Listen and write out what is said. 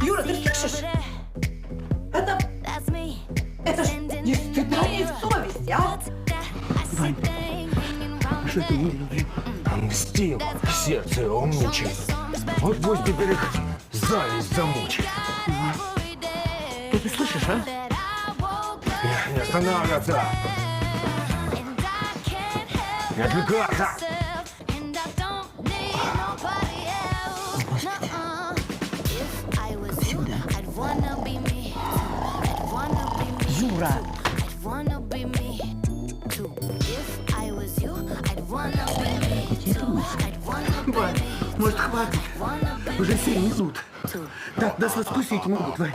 Юра, ты слышишь? Это ж не испытание совести, а? Вань, а что ты увидел? Мстила, сердце его мучает. Вот пусть теперь их зависть замучит. Ты слышишь, а? Не останавливаться! Не отвлекаться! Юра! Вань, может, хватит? Уже 7 минут. Так, нас отпустить могут, Вань.